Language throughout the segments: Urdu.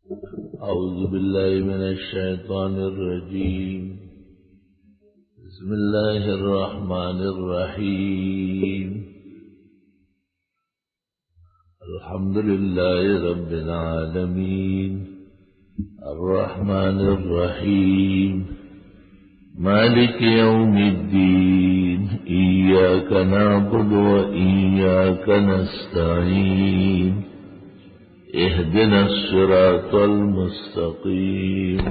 أعوذ بالله من الشيطان الرجيم. بسم الله الرحمن الرحيم. الحمد لله رب العالمين الرحمن الرحيم مالك يوم الدين إياك نعبد وإياك نستعين اهدنا الصراط المستقيم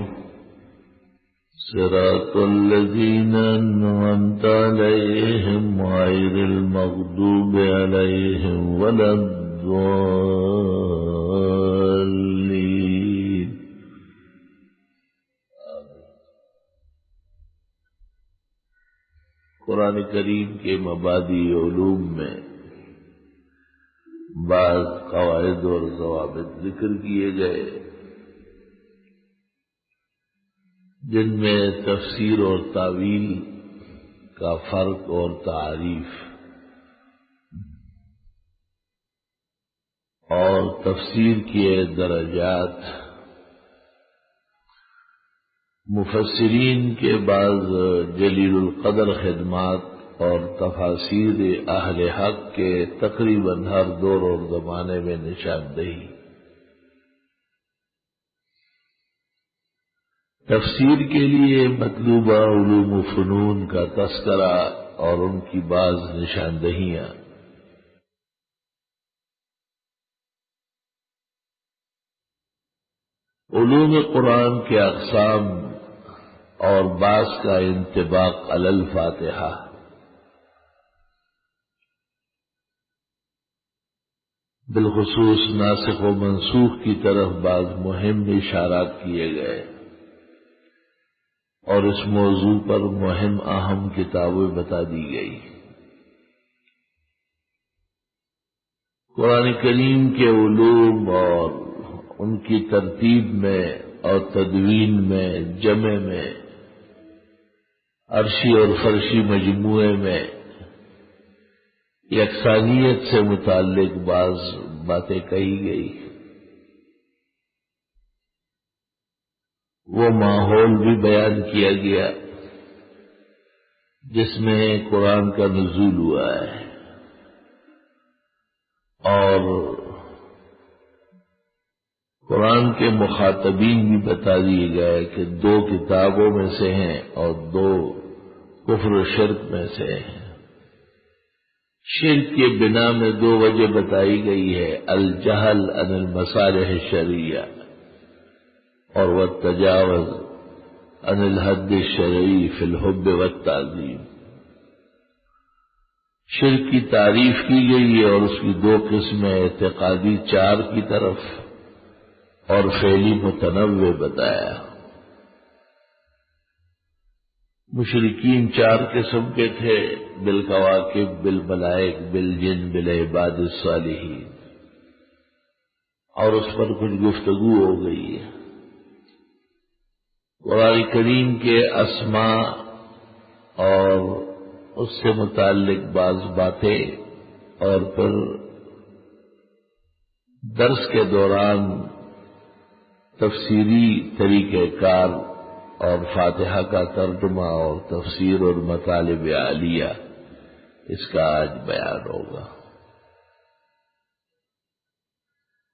صراط الذين أنعمت عليهم غير المغضوب عليهم ولا الضالين. قرآن کریم کے مبادی علوم میں بعض قواعد اور ضوابط ذکر کیے گئے جن میں تفسیر اور تاویل کا فرق اور تعریف اور تفسیر کے درجات، مفسرین کے بعض جلیل القدر خدمات اور تفاسیر اہل حق کے تقریباً ہر دور اور زمانے میں نشاندہی، تفسیر کے لیے مطلوبہ علوم و فنون کا تذکرہ اور ان کی بعض نشاندہیاں، علوم قرآن کے اقسام اور بعض کا انطباق علی الفاتحہ، بالخصوص ناسخ و منسوخ کی طرف بعض مہم اشارات کیے گئے اور اس موضوع پر مہم اہم کتابیں بتا دی گئی. قرآن کریم کے علوم اور ان کی ترتیب میں اور تدوین میں، جمع میں، عرشی اور فرشی مجموعے میں یکسانیت سے متعلق بعض باتیں کہی گئی. وہ ماحول بھی بیان کیا گیا جس میں قرآن کا نزول ہوا ہے، اور قرآن کے مخاطبین بھی بتا دیے گئے کہ دو کتابوں میں سے ہیں اور دو کفر و شرک میں سے ہیں. شرک کے بنا میں دو وجہ بتائی گئی ہے: الجہل عن المصالح الشرعیہ اور والتجاوز عن الحد الشرعی فی الحب والتعظیم. شرک کی تعریف کی گئی ہے اور اس کی دو قسمیں، اعتقادی 4 کی طرف اور فعلی متنوع بتایا. مشرکین 4 قسم کے تھے: بالکواکب، بالملائک، بالجن، بالعباد الصالحین، اور اس پر کچھ گفتگو ہو گئی ہے. قرآن کریم کے اسماء اور اس سے متعلق بعض باتیں، اور پھر درس کے دوران تفسیری طریقہ کار اور فاتحہ کا ترجمہ اور تفسیر اور مطالب عالیہ، اس کا آج بیان ہوگا.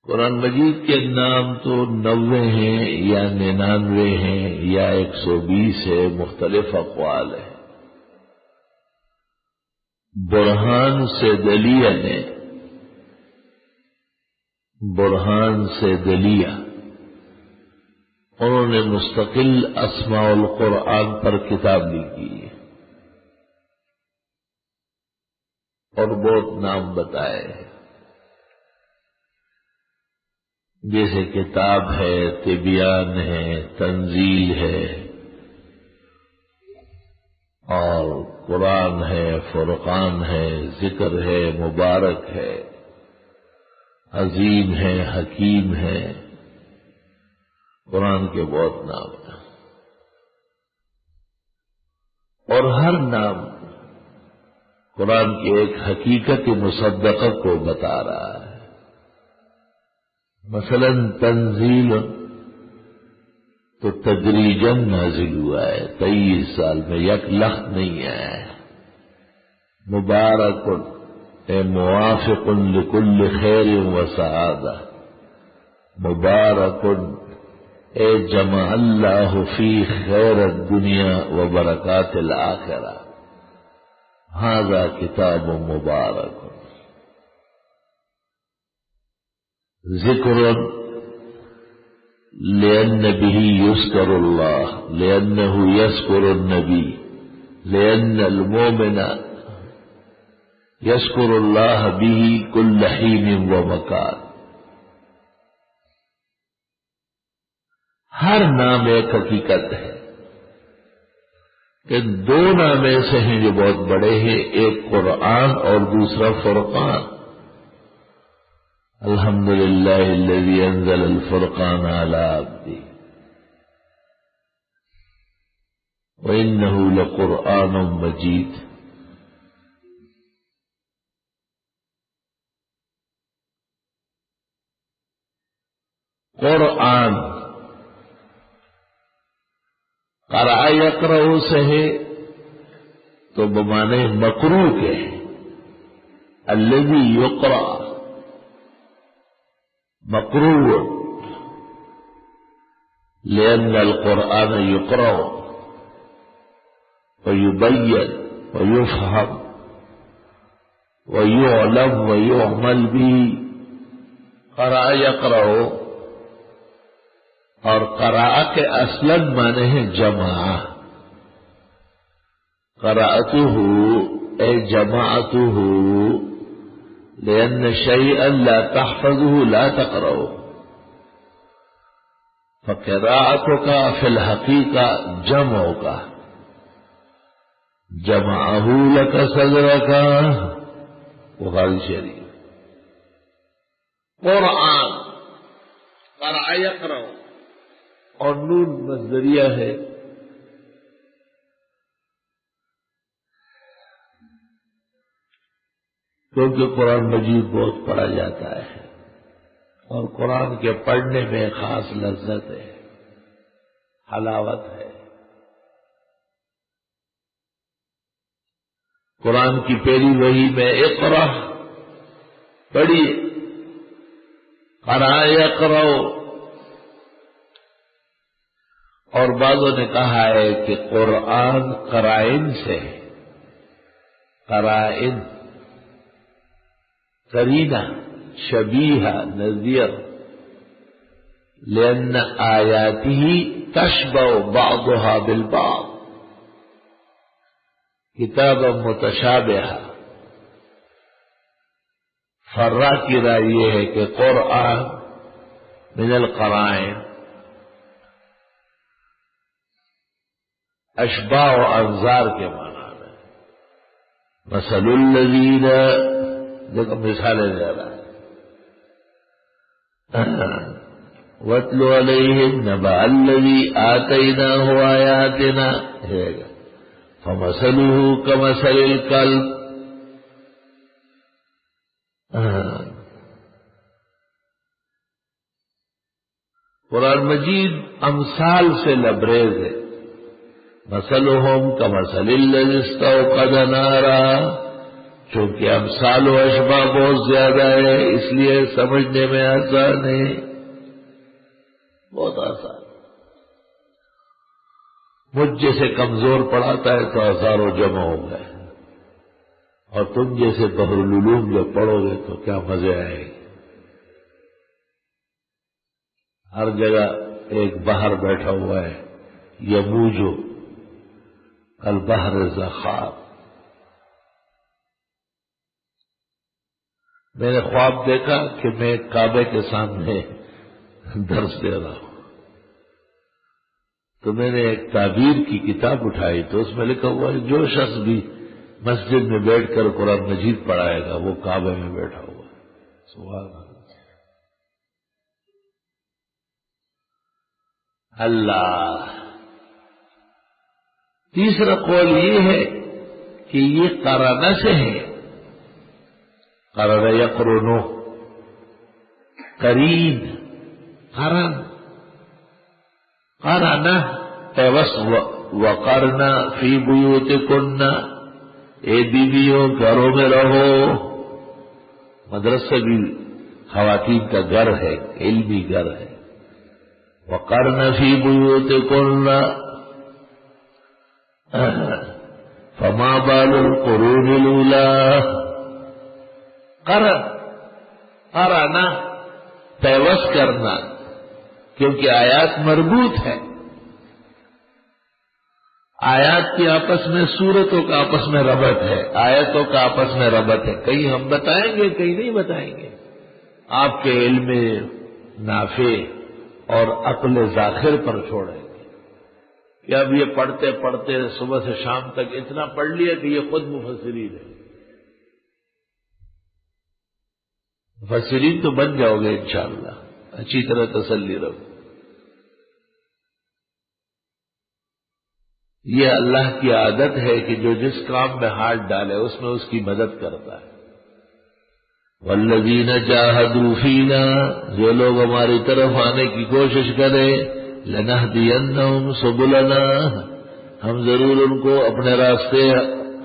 قرآن مجید کے نام تو 90 ہیں یا 99 ہیں یا 120 ہے، مختلف اقوال ہیں. برہان سے دلیہ انہوں نے مستقل اسماء القرآن پر کتاب لکھی ہے اور بہت نام بتائے ہیں، جیسے کتاب ہے، تبیان ہے، تنزیل ہے، اور قرآن ہے، فرقان ہے، ذکر ہے، مبارک ہے، عظیم ہے، حکیم ہے. قرآن کے بہت نام ہیں اور ہر نام قرآن کی ایک حقیقت مصدقہ کو بتا رہا ہے. مثلا تنزیل تو تدریجاً نازل ہوا ہے، 23 سال میں یک لخت نہیں آیا ہے۔ مبارک اے موافق لکل خیر و سعادہ، مبارک اے جمع اللہ فی خیر الدنیا و برکات الآخرہ، ھذا کتاب مبارک ذکر لأن به يذكر الله، لأنه يذكر النبي، لأن المؤمن يذكر الله به كل حين ومكان۔ ہر نام ایک حقیقت ہے کہ دو نام ایسے ہیں جو بہت بڑے ہیں، ایک قرآن اور دوسرا فرقان۔ الحمدللہ الذی انزل الفرقان علی عبدہ وإنہ لقرآن مجید۔ قرآن قرأ یقرأ سے ہے تو بمانے مقروء کے ہے، الذی یقرأ مقروء لأن القرآن يقرأ ويبين ويفهم ويعلم ويعمل به۔ قرأ يقرأ اور قراء کے اصلاً معنی ہے جماع، قرأته اے جماعته، لأن شيئا لا تحفظه لا تقرأه، فقراءتك في الحقيقة جمعك، جمعه لك صدرك، بخاری شریف۔ قرآن قرأ يقرأ اور نون مصدریہ ہے، کیونکہ قرآن مجید بہت پڑھا جاتا ہے اور قرآن کے پڑھنے میں خاص لذت ہے، حلاوت ہے۔ قرآن کی پہلی وحی میں اقرأ پڑھی، قرأ یقرأ، اور بعضوں نے کہا ہے کہ قرآن قرائن سے ہے، قرائن قرینہ شبیہ نظیر، لأن آیاته تشبہ بعضها بالبعض، کتابا متشابہہ۔ فرا کی رائے یہ ہے کہ قرآن من القرائن اشباہ و انظار کے معنی میں، مثل الذین، دیکھو مثالیں دے رہا ہے، وَاتْلُ عَلَيْهِمْ نَبَأَ الَّذِي آتَيْنَاهُ آيَاتِنَا ہے گا، فَمَثَلُهُ كَمَثَلِ الْكَلْبِ۔ قرآن مجید امثال سے لبریز ہے، مثلهم كمثل الذي استوقد نارا، چونکہ امثال و اشباہ بہت زیادہ ہے اس لیے سمجھنے میں آسان ہے، بہت آسان۔ مجھ جیسے کمزور پڑھاتا ہے تو ہزاروں جمع ہو گئے، اور تم جیسے بحر العلوم جب پڑھو گے تو کیا مزے آئے گے۔ ہر جگہ ایک بحر بیٹھا ہوا ہے، یموجو البحر زخار۔ میں نے خواب دیکھا کہ میں کعبے کے سامنے درس دے رہا ہوں، تو میں نے ایک تعبیر کی کتاب اٹھائی تو اس میں لکھا ہوا ہے جو شخص بھی مسجد میں بیٹھ کر قرآن مجید پڑھائے گا وہ کعبے میں بیٹھا ہوا ہے۔ سبحان اللہ۔ تیسرا قول یہ ہے کہ یہ قرانہ سے ہے، قرن یقرنو، قرین، قرن، قرنا پیوس وقرنا فی بیوتکن، اے بیویوں گھروں میں رہو. مدرسہ بھی خواتین کا گھر ہے، علمی گھر ہے. وقرن فی بیوتکن فما بال القرون الاولی. قرنا پیوس کرنا، کیونکہ آیات مربوط ہے. آیات کی آپس میں، سورتوں کا آپس میں ربط ہے، آیتوں کا آپس میں ربط ہے. کہیں ہم بتائیں گے، کہیں نہیں بتائیں گے. آپ کے علم نافع اور عقل ذاخر پر چھوڑیں گے کہ اب یہ پڑھتے پڑھتے صبح سے شام تک اتنا پڑھ لیا کہ یہ خود مفسرین ہے. مفسرین تو بن جاؤ گے انشاءاللہ، اچھی طرح تسلی رکھو. یہ اللہ کی عادت ہے کہ جو جس کام میں ہاتھ ڈالے اس میں اس کی مدد کرتا ہے. والذین جاہدوا فینا، جو لوگ ہماری طرف آنے کی کوشش کریں، لنہدینہم سبلنا، ہم ضرور ان کو اپنے راستے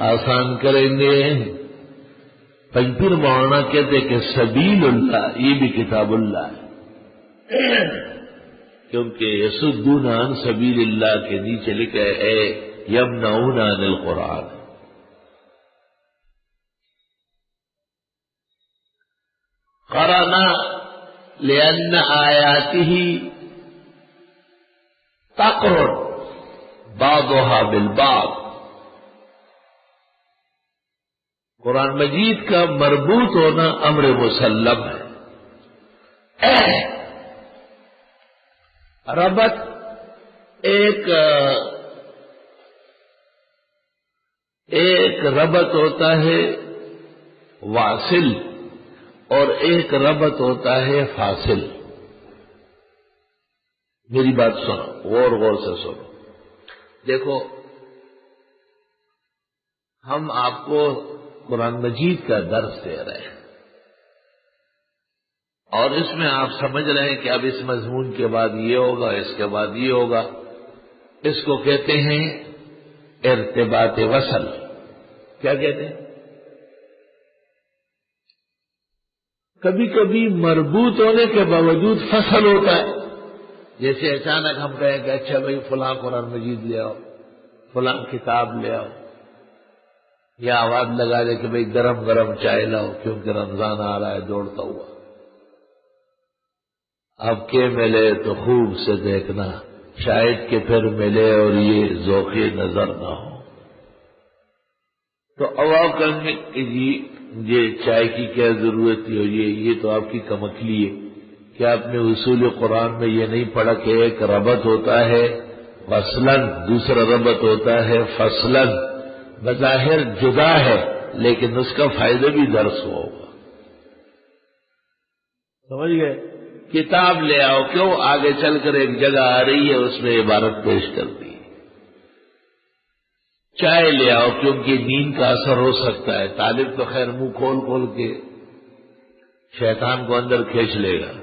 آسان کریں گے. پنجپیر مولانا کہتے کہ سبیل اللہ یہ بھی کتاب اللہ ہے، کیونکہ یصدون عن سبیل اللہ کے نیچے لکھا ہے یمنعون عن القرآن. قرنا لأن آیاته تقرن بعضها بالبعض. قرآن مجید کا مربوط ہونا امر مسلم ہے. ربط ایک ربط ہوتا ہے واصل اور ایک ربط ہوتا ہے فاصل. میری بات سنو، غور سے سنو. دیکھو، ہم آپ کو قرآن مجید کا درس دے رہے ہیں اور اس میں آپ سمجھ رہے ہیں کہ اب اس مضمون کے بعد یہ ہوگا، اس کے بعد یہ ہوگا. اس کو کہتے ہیں ارتباط وصل. کیا کہتے ہیں؟ کبھی کبھی مربوط ہونے کے باوجود فصل ہوتا ہے. جیسے اچانک ہم کہیں کہ اچھا بھائی فلاں قرآن مجید لے آؤ، فلاں کتاب لے آؤ، یا آواز لگا دے کہ بھائی گرم گرم چائے لاؤ کیونکہ رمضان آ رہا ہے دوڑتا ہوا. اب کے ملے تو خوب سے دیکھنا، شاید کہ پھر ملے اور یہ ذوقی نظر نہ ہو. تو اب آپ کہیں گے کہ جی یہ چائے کی کیا ضرورت ہے، یہ تو آپ کی کمکلی ہے. کیا آپ نے اصول قرآن میں یہ نہیں پڑھا کہ ایک ربط ہوتا ہے وصلاً، دوسرا ربط ہوتا ہے فصلاً. بظاہر جدا ہے لیکن اس کا فائدہ بھی درس ہوگا. سمجھ گئے؟ کتاب لے آؤ، کیوں؟ آگے چل کر ایک جگہ آ رہی ہے اس میں عبارت پیش کرتی ہے. چائے لے آؤ کیونکہ نیند کا اثر ہو سکتا ہے. طالب تو خیر منہ کھول کھول کے شیطان کو اندر کھینچ لے گا.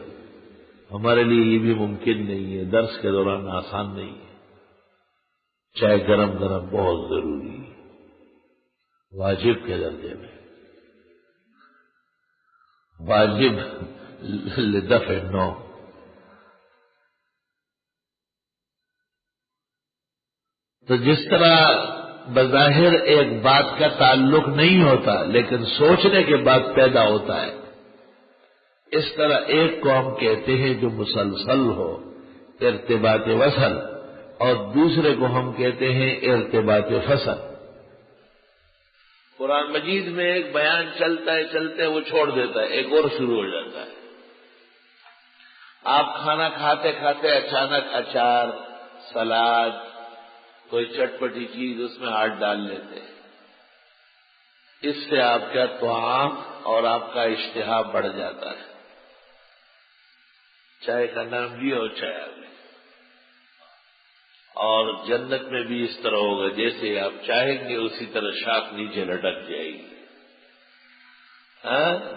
ہمارے لیے یہ بھی ممکن نہیں ہے، درس کے دوران آسان نہیں ہے. چائے گرم گرم بہت ضروری ہے، واجب کے درجے میں، واجب لدفع النوم. تو جس طرح بظاہر ایک بات کا تعلق نہیں ہوتا لیکن سوچنے کے بعد پیدا ہوتا ہے، اس طرح ایک کو ہم کہتے ہیں جو مسلسل ہو ارتباط وصل، اور دوسرے کو ہم کہتے ہیں ارتباط فصل. قرآن مجید میں ایک بیان چلتا ہے چلتے وہ چھوڑ دیتا ہے، ایک اور شروع ہو جاتا ہے. آپ کھانا کھاتے کھاتے اچانک اچار، سلاد، کوئی چٹپٹی چیز اس میں ہاتھ ڈال لیتے ہیں. اس سے آپ کا طعام اور آپ کا اشتہا بڑھ جاتا ہے. چائے کا نام بھی اور چائے آ گئی. اور جنت میں بھی اس طرح ہوگا، جیسے آپ چاہیں گے اسی طرح شاخ نیچے لٹک جائے گی.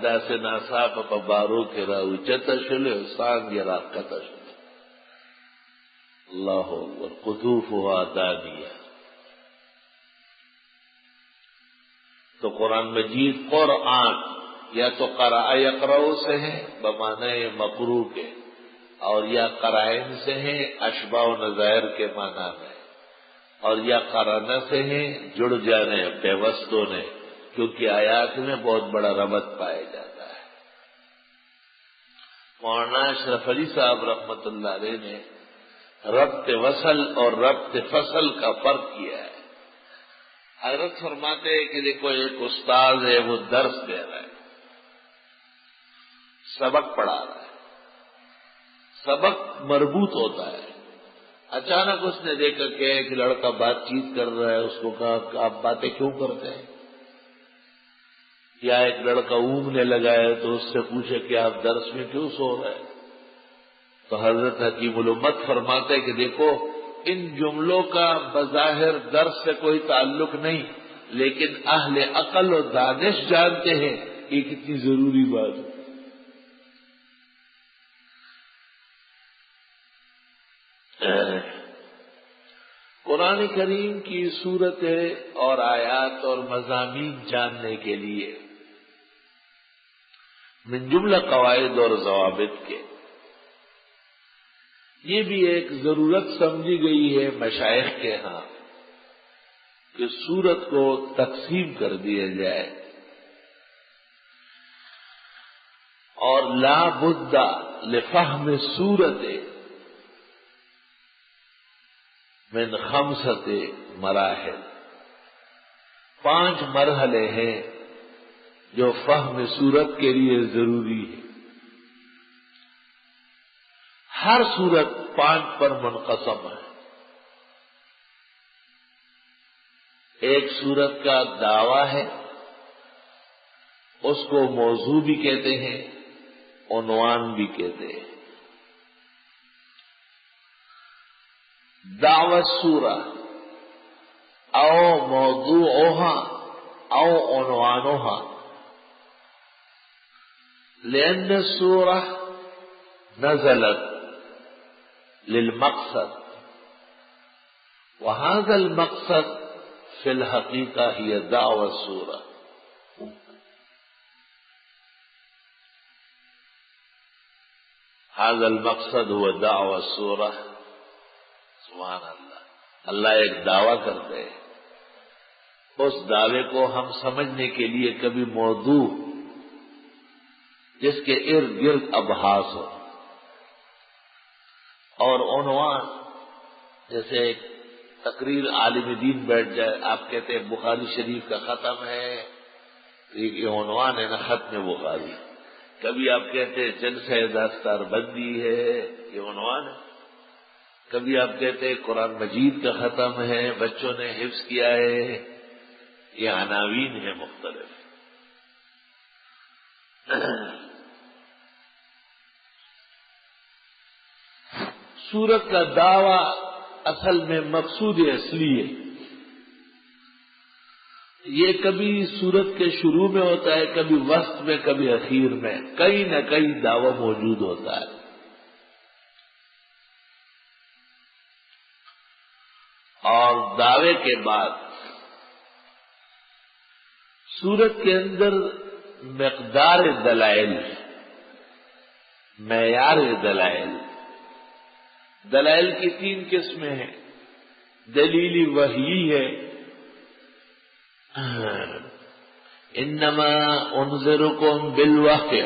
داسے ناصاف بارو کے راؤ چتشلے سانگ یا راکتش. اللہ اکبر، قطوفها دانیہ. تو قرآن مجید قرآن یا تو قرأ یقرأ سے ہے بمعنی مقروء کے، اور یا قرائن سے ہیں اشباہ و نظائر کے معنی میں، اور یا قرآن سے ہیں جڑ جانے پیوست ہونے، کیونکہ آیات میں بہت بڑا ربط پایا جاتا ہے. مولانا اشرف علی صاحب رحمۃ اللہ علیہ نے ربط وصل اور ربط فصل کا فرق کیا ہے. حضرت فرماتے ہیں کہ دیکھو ایک استاد ہے، وہ درس دے رہا ہے، سبق پڑھا رہا ہے، سبق مربوط ہوتا ہے. اچانک اس نے دیکھا کہ ایک لڑکا بات چیت کر رہا ہے، اس کو کہا کہ آپ باتیں کیوں کرتے ہیں؟ یا ایک لڑکا اونگنے لگا ہے تو اس سے پوچھے کہ آپ درس میں کیوں سو رہے ہیں؟ تو حضرت حکیم الامت فرماتے ہیں کہ دیکھو ان جملوں کا بظاہر درس سے کوئی تعلق نہیں، لیکن اہل عقل و دانش جانتے ہیں کہ کتنی ضروری بات ہے. قرآن کریم کی صورتیں اور آیات اور مضامین جاننے کے لیے من جملہ قواعد اور ضوابط کے یہ بھی ایک ضرورت سمجھی گئی ہے مشائخ کے ہاں کہ سورت کو تقسیم کر دیا جائے، اور لا بد لفہم سورت من خمسۃ مراحل، 5 مرحلے ہیں جو فہم سورت کے لیے ضروری ہے. ہر سورت 5 پر منقسم ہے. ایک سورت کا دعویٰ ہے، اس کو موضوع بھی کہتے ہیں، عنوان بھی کہتے ہیں. دعوت سورہ او موضوعها او عنوانها، لأن السورة نزلت للمقصد، وهذا المقصد في الحقيقة هي دعوة السورة. هذا المقصد هو دعوة السورة. سبحان اللہ. اللہ ایک دعویٰ کرتے ہیں، اس دعوے کو ہم سمجھنے کے لیے کبھی موضوع جس کے ارد گرد ابحاث ہو، اور عنوان جیسے ایک تقریر عالم دین بیٹھ جائے، آپ کہتے ہیں بخاری شریف کا ختم ہے، یہ عنوان ہے نا ختم بخاری. کبھی آپ کہتے ہیں جلسہ دستار بندی ہے، یہ عنوان ہے. کبھی آپ کہتے ہیں قرآن مجید کا ختم ہے، بچوں نے حفظ کیا ہے، یہ عناوین ہیں مختلف. سورت کا دعویٰ اصل میں مقصود اصلی ہے. یہ کبھی سورت کے شروع میں ہوتا ہے، کبھی وسط میں، کبھی اخیر میں، کہیں نہ کہیں دعویٰ موجود ہوتا ہے. اور دعوے کے بعد سورت کے اندر مقدار دلائل، معیار دلائل. دلائل کی 3 قسمیں ہیں. دلیل وحی ہے، انما انذرکم بالوحی.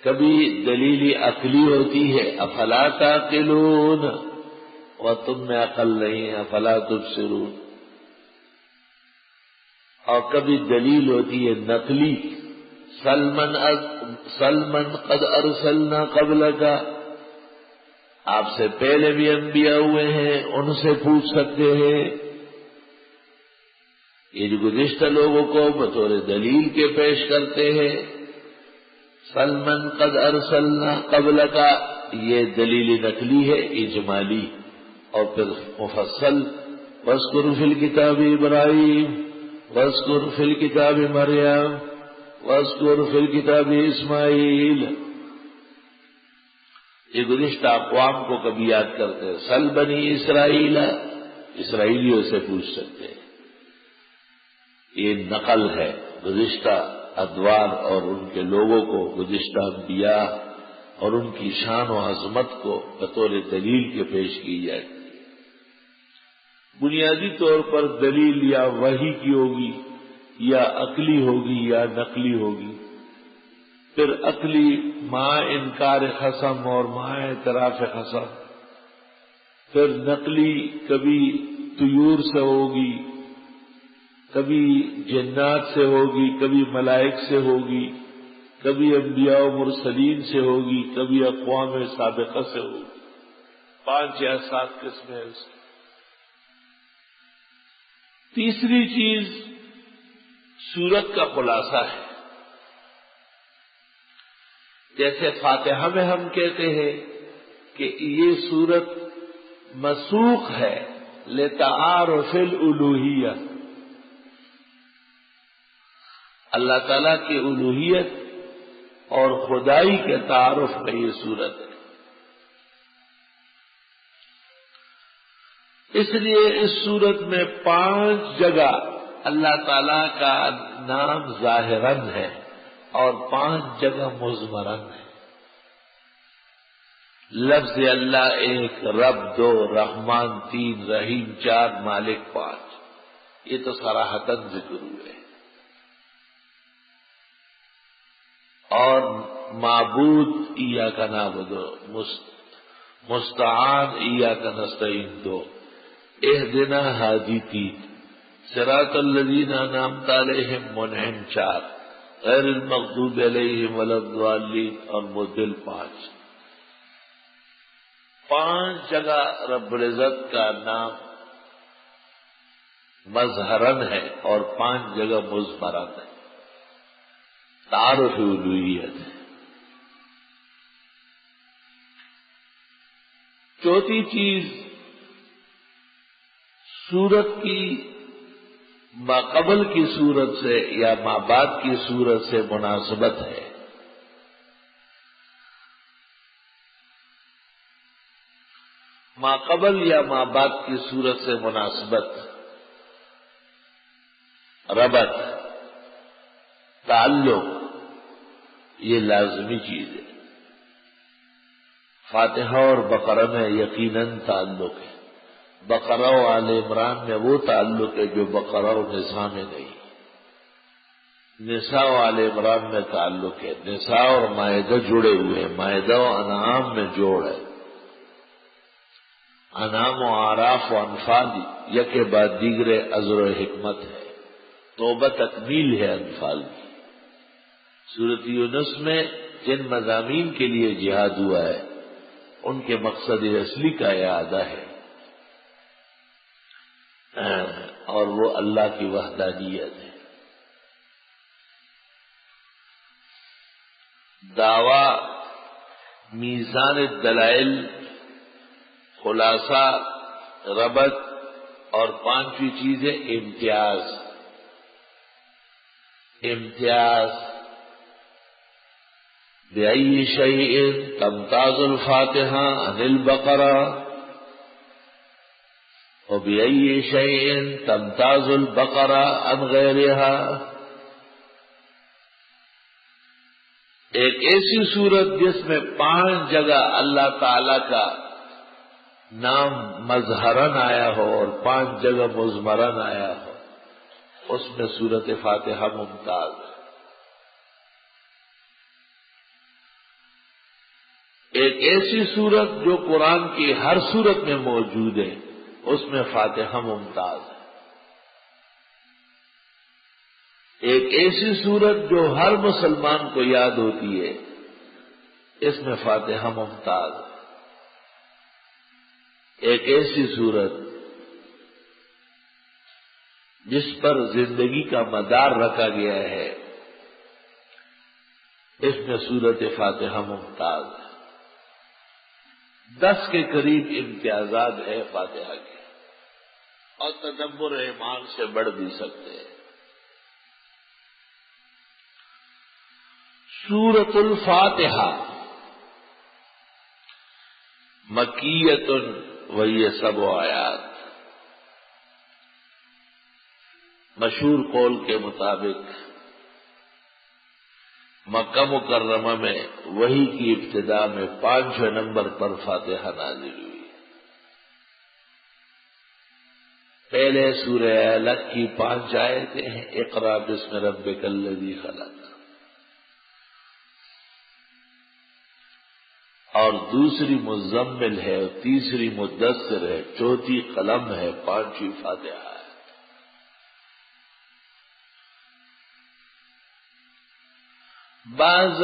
کبھی دلیل عقلی ہوتی ہے، افلا تعقلون، اور تم میں عقل نہیں ہے، افلا تبصرون. اور کبھی دلیل ہوتی ہے نقلی، سلمن قد ارسلنا قبلک، آپ سے پہلے بھی انبیاء ہوئے ہیں، ان سے پوچھ سکتے ہیں. یہ جو گزشتہ لوگوں کو بطور دلیل کے پیش کرتے ہیں. سلمن قد ارسلنا قبلک، یہ دلیل نقلی ہے اجمالی. اور پھر مفصل، واذکر فی الکتاب ابراہیم، واذکر فی الکتاب مریم، واذکر فی الکتاب اسماعیل. یہ گزشتہ اقوام کو کبھی یاد کرتے ہیں، سل بنی اسرائیل، اسرائیلیوں سے پوچھ سکتے ہیں. یہ نقل ہے گزشتہ ادوار اور ان کے لوگوں کو، گزشتہ انبیاء اور ان کی شان و عظمت کو بطور دلیل کے پیش کی جائے. بنیادی طور پر دلیل یا وحی کی ہوگی، یا عقلی ہوگی، یا نقلی ہوگی. پھر عقلی مع انکار خصم اور مع اعتراف خصم، پھر نقلی کبھی طیور سے ہوگی، کبھی جنات سے ہوگی، کبھی ملائک سے ہوگی، کبھی انبیاء و مرسلین سے ہوگی، کبھی اقوام سابقہ سے ہوگی. 5 یا 7 قسمیں ہیں اس کی. تیسری چیز سورت کا خلاصہ ہے. جیسے فاتحہ میں ہم کہتے ہیں کہ یہ سورت مسوخ ہے لتعارف الالوہیہ، اللہ تعالیٰ کی الوہیت اور خدائی کے تعارف میں یہ سورت ہے. اس لیے اس سورت میں 5 جگہ اللہ تعالیٰ کا نام ظاہراً ہے اور 5 جگہ مضمراً ہے. لفظ اللہ 1، رب 2، رحمان 3، رحیم 4، مالک 5. یہ تو صراحتاً ذکر ہوئے. اور معبود ایاک نعبد، مستعان ایاک نستعین 2، اہدنا ہادی 3، صراط الذین انعمت علیہم منعم 4، غیر المغضوب علیہم ولا الضالین اور مضل 5. 5 جگہ رب العزت کا نام مظہراً ہے اور 5 جگہ مضمراً ہے. تعارف الوہیت ہے. چوتھی چیز سورت کی ما قبل کی سورت سے یا ما بعد کی سورت سے مناسبت ہے. ما قبل یا ما بعد کی سورت سے مناسبت، ربط، تعلق، یہ لازمی چیز ہے. فاتحہ اور بقرہ میں یقیناً تعلق ہے. بقرہ و آل عمران میں وہ تعلق ہے جو بقرہ و نساء میں نہیں. نساء و آل عمران میں تعلق ہے. نساء اور مائدہ جڑے ہوئے ہیں، مائدہ و انعام میں جوڑ ہے. انعام و اعراف و انفال یکے بعد دیگرے عذر و حکمت ہے. توبہ تکمیل ہے انفال کی. سورۃ یونس میں جن مضامین کے لیے جہاد ہوا ہے ان کے مقصد اصلی کا اعادہ ہے، اور وہ اللہ کی وحدانیت ہے. دعوی، میزان الدلائل، خلاصہ، ربط، اور 5ویں چیز ہے امتیاز. امتیاز بأي شيء تمتاز الفاتحة عن البقرة وبأي شيء تمتاز البقرة عن غيرها. ایک ایسی صورت جس میں 5 جگہ اللہ تعالی کا نام مظہراً آیا ہو اور 5 جگہ مضمراً آیا ہو، اس میں سورت فاتحہ ممتاز ہے. ایک ایسی صورت جو قرآن کی ہر صورت میں موجود ہے، اس میں فاتحہ ممتاز ہے. ایک ایسی صورت جو ہر مسلمان کو یاد ہوتی ہے، اس میں فاتحہ ممتاز ہے. ایک ایسی صورت جس پر زندگی کا مدار رکھا گیا ہے، اس میں سورت فاتحہ ممتاز ہے. 10 کے قریب امتیازات ہے فاتحہ کے، اور تدبر ایمان سے بڑھ بھی سکتے ہیں. سورۃ الفاتحہ مکیۃ وہی 7 آیات. مشہور قول کے مطابق مکہ مکرمہ میں وحی کی ابتدا میں 5 نمبر پر فاتحہ نازل ہوئی. پہلے سورہ علق کی 5 آیتیں ہیں. اقرأ بسم ربک الذی خلق. اور دوسری مزمل ہے، اور تیسری مدثر ہے، چوتھی قلم ہے، 5ویں فاتحہ ہے. بعض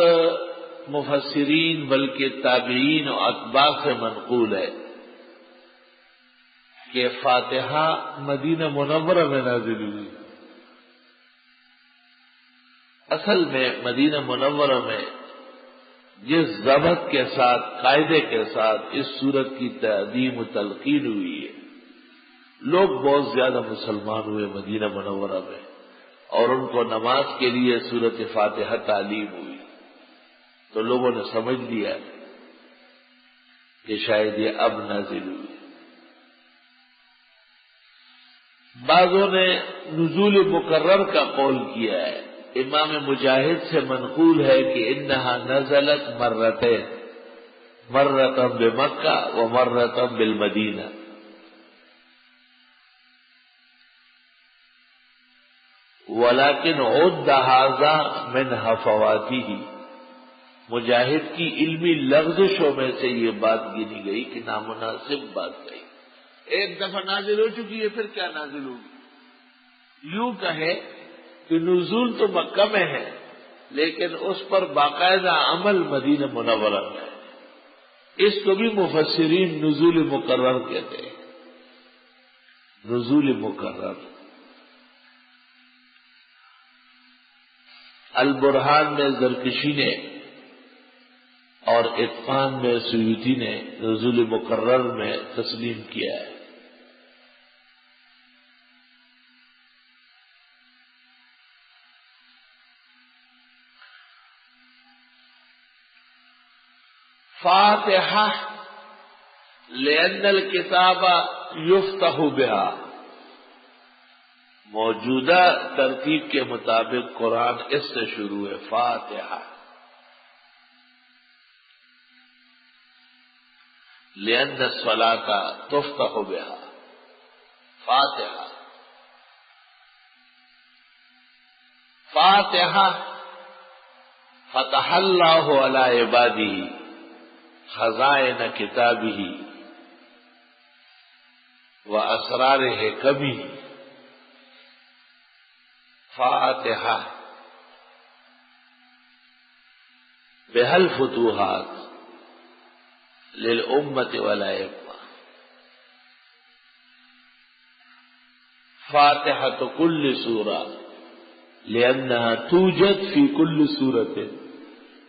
مفسرین بلکہ تابعین و اتباع سے منقول ہے کہ فاتحہ مدینہ منورہ میں نازل ہوئی. اصل میں مدینہ منورہ میں جس ضبط کے ساتھ، قاعدے کے ساتھ اس سورت کی تعظیم و تلقین ہوئی ہے، لوگ بہت زیادہ مسلمان ہوئے مدینہ منورہ میں، اور ان کو نماز کے لیے سورت فاتحہ تعلیم ہوئی، تو لوگوں نے سمجھ لیا کہ شاید یہ اب نازل ہوئی. بعضوں نے نزول مقرر کا قول کیا ہے. امام مجاہد سے منقول ہے کہ انہا نزلت مرتين، مرۃ بمکہ و مرۃ بالمدینہ. ولكن عد هذا من هفواته. مجاہد کی علمی لغزشوں میں سے یہ بات گنی گئی کہ نامناسب بات کہی. ایک دفعہ نازل ہو چکی ہے، پھر کیا نازل ہوگی؟ یوں کہے کہ نزول تو مکہ میں ہے، لیکن اس پر باقاعدہ عمل مدینہ منورہ میں ہے. اس کو بھی مفسرین نزول مقرر کہتے ہیں. نزول مقرر. البرہان میں زرکشی نے اور اتقان میں سیوطی نے نزول مقرر میں تسلیم کیا ہے. فاتحہ لأن الکتاب یفتح بها. موجودہ ترتیب کے مطابق قرآن اس سے شروع ہے، فاتحہ. لأن الصلاة تفتح بها. فاتحہ. فاتحہ فتح اللہ علی عبادہ خزائن کتابہ و اسرارہ کبھی. فاتحہ بہل فتوحات للامت والائمہ. فاتحۃ کل سورہ لأنہا توجد فی کل سورت.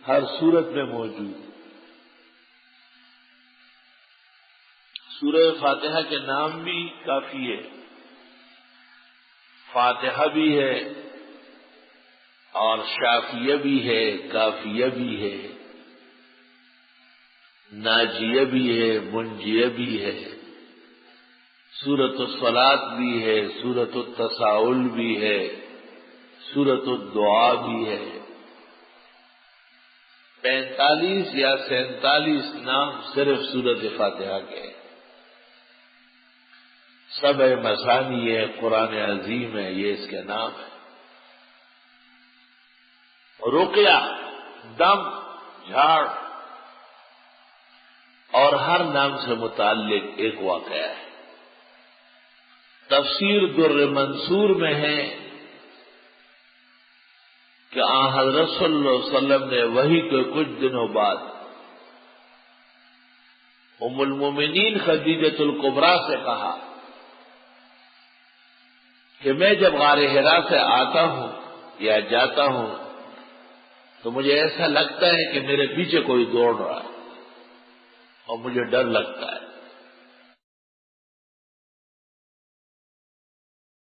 ہر سورت میں موجود. سورہ فاتحہ کے نام بھی کافی ہے. فاتحہ بھی ہے اور شافیہ بھی ہے، کافیہ بھی ہے، ناجیہ بھی ہے، منجیہ بھی ہے، سورۃ الصلاۃ بھی ہے، سورۃ التساؤل بھی ہے، سورۃ الدعاء بھی ہے. 45 یا 47 نام صرف سورۃ فاتحہ کے. سبع مثانی ہے، قرآن عظیم ہے، یہ اس کے نام ہے. رقیہ، دم، جھاڑ، اور ہر نام سے متعلق ایک واقعہ ہے. تفسیر در منصور میں ہے کہ حضرت صلی اللہ علیہ وسلم نے وحی کے کچھ دنوں بعد ام المومنین خدیجۃ الکبریٰ سے کہا کہ میں جب غار حرا سے آتا ہوں یا جاتا ہوں تو مجھے ایسا لگتا ہے کہ میرے پیچھے کوئی دوڑ رہا ہے اور مجھے ڈر لگتا ہے.